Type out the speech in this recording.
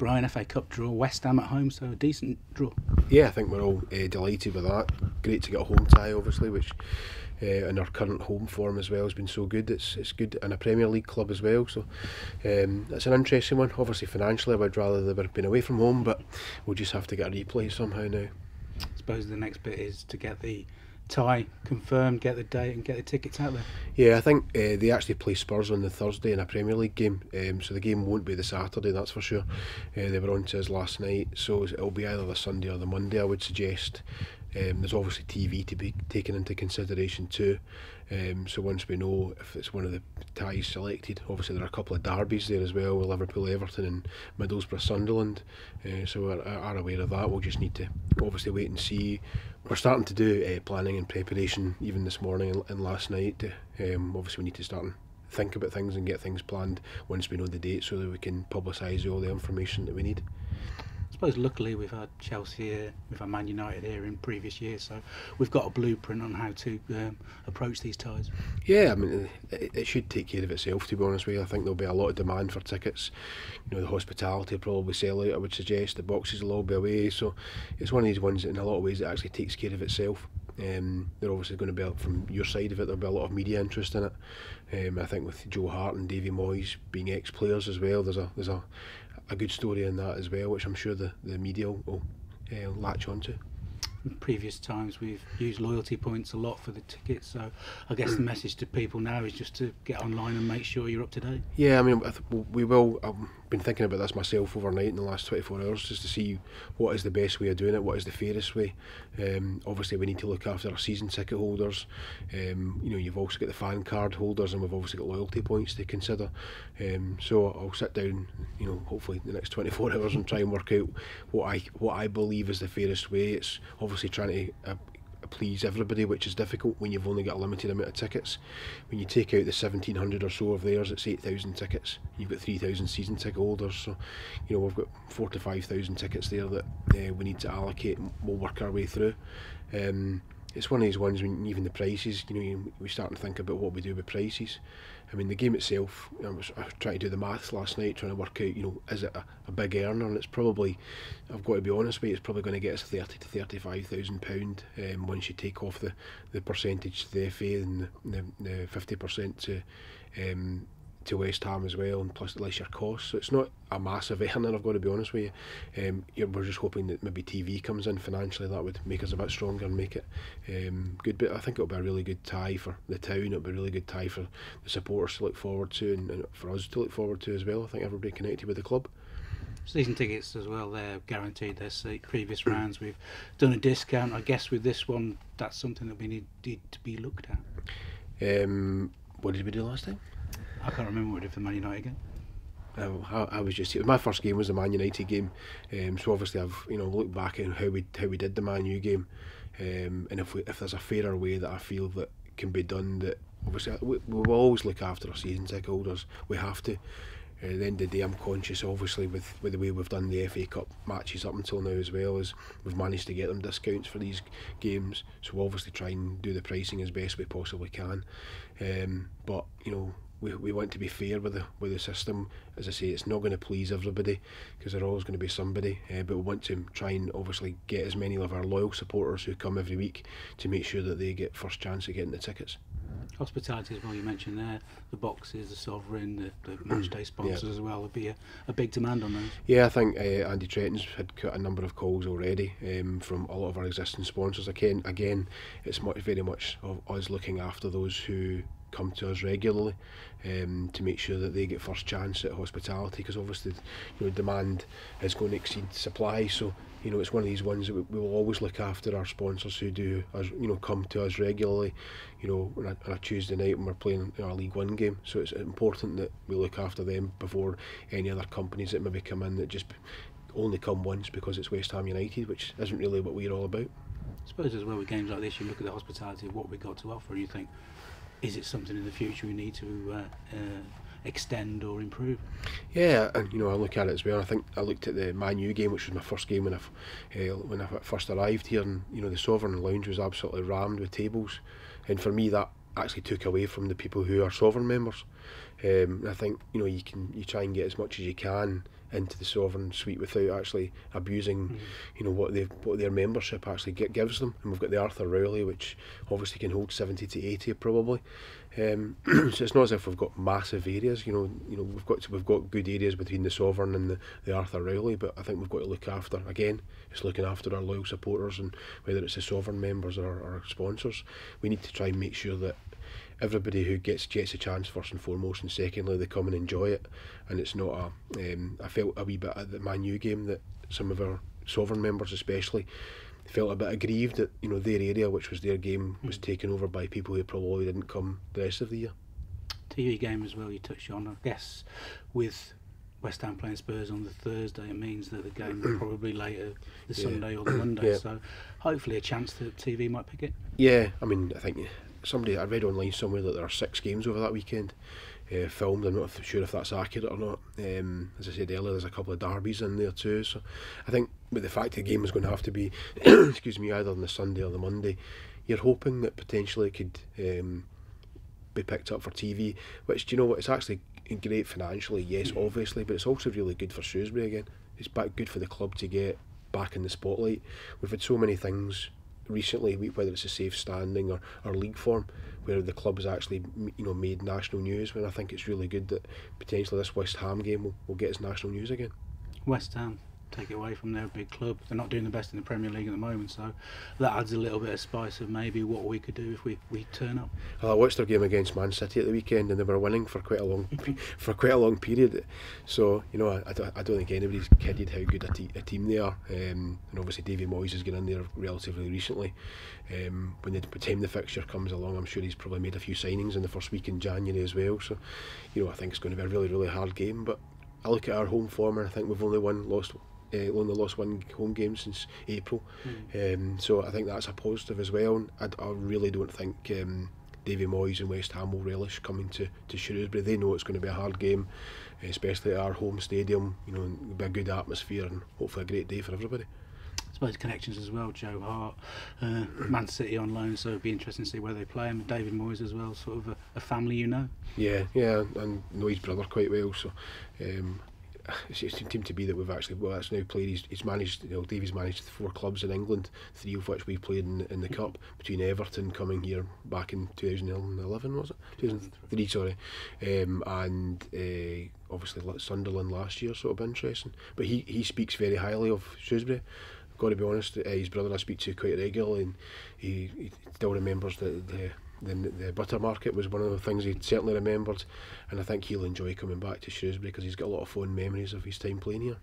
Brian, FA Cup draw, West Ham at home, so a decent draw. Yeah, I think we're all delighted with that. Great to get a home tie, obviously, which in our current home form as well has been so good. It's good in a Premier League club as well, so it's an interesting one. Obviously financially I would rather they were been away from home, but we'll just have to get a replay somehow now. I suppose the next bit is to get the tie confirmed, get the date and get the tickets out there. Yeah, I think they actually play Spurs on the Thursday in a Premier League game, so the game won't be the Saturday, that's for sure. They were on to us last night, so it'll be either the Sunday or the Monday, I would suggest. There's obviously TV to be taken into consideration too, so once we know if it's one of the ties selected, obviously there are a couple of derbies there as well, with Liverpool, Everton and Middlesbrough, Sunderland, so we are aware of that. We'll just need to obviously wait and see. We're starting to do planning and preparation even this morning and last night. Obviously we need to start and think about things and get things planned once we know the date, so that we can publicise all the information that we need. I suppose luckily we've had Chelsea here, we've had Man United here in previous years, so we've got a blueprint on how to approach these ties. Yeah, I mean, it should take care of itself, to be honest with you. I think there'll be a lot of demand for tickets. You know, the hospitality will probably sell out, I would suggest. The boxes will all be away, so it's one of these ones that in a lot of ways it actually takes care of itself. They're obviously going to be, from your side of it, there'll be a lot of media interest in it. I think with Joe Hart and Davy Moyes being ex-players as well, there's a good story in that as well, which I'm sure the media will latch onto. In previous times we've used loyalty points a lot for the tickets, so I guess the message to people now is just to get online and make sure you're up to date. Yeah, I mean, we will. I've been thinking about this myself overnight in the last 24 hours, just to see what is the best way of doing it, what is the fairest way. Obviously we need to look after our season ticket holders. You know, you've also got the fan card holders, and we've obviously got loyalty points to consider. So I'll sit down, you know, hopefully the next 24 hours and try and work out what I believe is the fairest way. It's obviously trying to please everybody, which is difficult when you've only got a limited amount of tickets. When you take out the 1,700 or so of theirs, it's 8,000 tickets. You've got 3,000 season ticket holders, so you know we've got 4,000 to 5,000 tickets there that we need to allocate, and we'll work our way through. It's one of these ones when even the prices, you know, we start to think about what we do with prices. I mean, the game itself, I was trying to do the maths last night, trying to work out, you know, is it a big earner? And it's probably, I've got to be honest with you, it's probably going to get us £30,000 to £35,000 once you take off the percentage to the FA and the 50% to West Ham as well, and plus less your costs. So it's not a massive earner, I've got to be honest with you. We're just hoping that maybe TV comes in financially, that would make us a bit stronger and make it good. But I think it'll be a really good tie for the town, it'll be a really good tie for the supporters to look forward to, and for us to look forward to as well. I think everybody connected with the club. Season tickets as well, they're guaranteed their seat. Previous rounds we've done a discount. I guess with this one that's something that we need to be looked at. What did we do last time? I can't remember what we did for the Man United game. I was just, my first game was the Man United game, so obviously I've looked back at how we did the Man U game, and if there's a fairer way that I feel that can be done, that obviously we will always look after our season ticket holders. We have to. At the end of the day, I'm conscious, obviously, with the way we've done the FA Cup matches up until now as well, as we've managed to get them discounts for these games. So we'll obviously try and do the pricing as best we possibly can. But you know, we want to be fair with the system. As I say, it's not going to please everybody because there's always going to be somebody, but we want to try and obviously get as many of our loyal supporters who come every week to make sure that they get first chance at getting the tickets. Hospitality as well, you mentioned there, the boxes, the sovereign, the match day sponsors as well, would be a big demand on those. Yeah, I think Andy Trenton's had got a number of calls already from a lot of our existing sponsors. Again, it's very much of us looking after those who come to us regularly, to make sure that they get first chance at hospitality, because obviously, you know, demand is going to exceed supply. So you know, it's one of these ones that we will always look after our sponsors who do, you know, come to us regularly, you know, on a Tuesday night when we're playing our League One game. So it's important that we look after them before any other companies that maybe come in that just only come once because it's West Ham United, which isn't really what we're all about. I suppose as well with games like this, you look at the hospitality of what we've got to offer and you think, is it something in the future we need to extend or improve? Yeah, and you know, I look at it as well. I think I looked at the Man U game, which was my first game when I first arrived here, and you know, the Sovereign Lounge was absolutely rammed with tables, and for me that actually took away from the people who are Sovereign members. I think, you know, you try and get as much as you can into the Sovereign suite without actually abusing, you know, what their membership actually gives them. And we've got the Arthur Rowley, which obviously can hold 70 to 80 probably. So it's not as if we've got massive areas. You know, we've got good areas between the Sovereign and the Arthur Rowley, but I think we've got to look after, again, it's looking after our loyal supporters, and whether it's the Sovereign members or our sponsors, we need to try and make sure that everybody who gets a chance, first and foremost, and secondly they come and enjoy it. And it's not I felt a wee bit at the Man U game that some of our Sovereign members especially felt a bit aggrieved that, you know, their area, which was their game, was taken over by people who probably didn't come the rest of the year. TV game as well you touched on, I guess with West Ham playing Spurs on the Thursday, it means that the game will probably later the Sunday or the Monday, so hopefully a chance that TV might pick it. Yeah, I mean, I think I read online somewhere that there are 6 games over that weekend filmed. I'm not sure if that's accurate or not. As I said earlier, there's a couple of derbies in there too, so I think with the fact the game is going to have to be excuse me, either on the Sunday or the Monday, you're hoping that potentially it could be picked up for TV, which, do you know what, it's actually great financially, yes, obviously, but it's also really good for Shrewsbury again. It's good for the club to get back in the spotlight. We've had so many things recently, whether it's a safe standing or league form, where the club has actually, you know, made national news, when I think it's really good that potentially this West Ham game will get us national news again. West Ham, take it away from their big club, they're not doing the best in the Premier League at the moment, so that adds a little bit of spice of maybe what we could do if we turn up. Well, I watched their game against Man City at the weekend, and they were winning for quite a long period. So, you know, I don't think anybody's kidded how good a team they are. And obviously Davy Moyes has got in there relatively recently. When the time the fixture comes along, I'm sure he's probably made a few signings in the first week in January as well. So, you know, I think it's going to be a really, really hard game. But I look at our home form, and I think we've only lost one home game since April. So I think that's a positive as well. I really don't think Davy Moyes and West Ham will relish coming to Shrewsbury. They know it's going to be a hard game, especially at our home stadium. You know, it'll be a good atmosphere and hopefully a great day for everybody. I suppose connections as well. Joe Hart, Man City on loan, so it'd be interesting to see where they play him. David Moyes as well, sort of a family, you know. Yeah, and know his brother quite well, so. It seemed to be that we've actually now played. He's managed. You know, Davy's managed 4 clubs in England, 3 of which we played in the cup. Between Everton coming here back in 2011, was it? 2003, sorry, and obviously Sunderland last year. So it'll be interesting. But he speaks very highly of Shrewsbury. I've got to be honest. His brother I speak to quite regularly, and he still remembers that the butter market was one of the things he certainly remembered, and I think he'll enjoy coming back to Shrewsbury because he's got a lot of fond memories of his time playing here.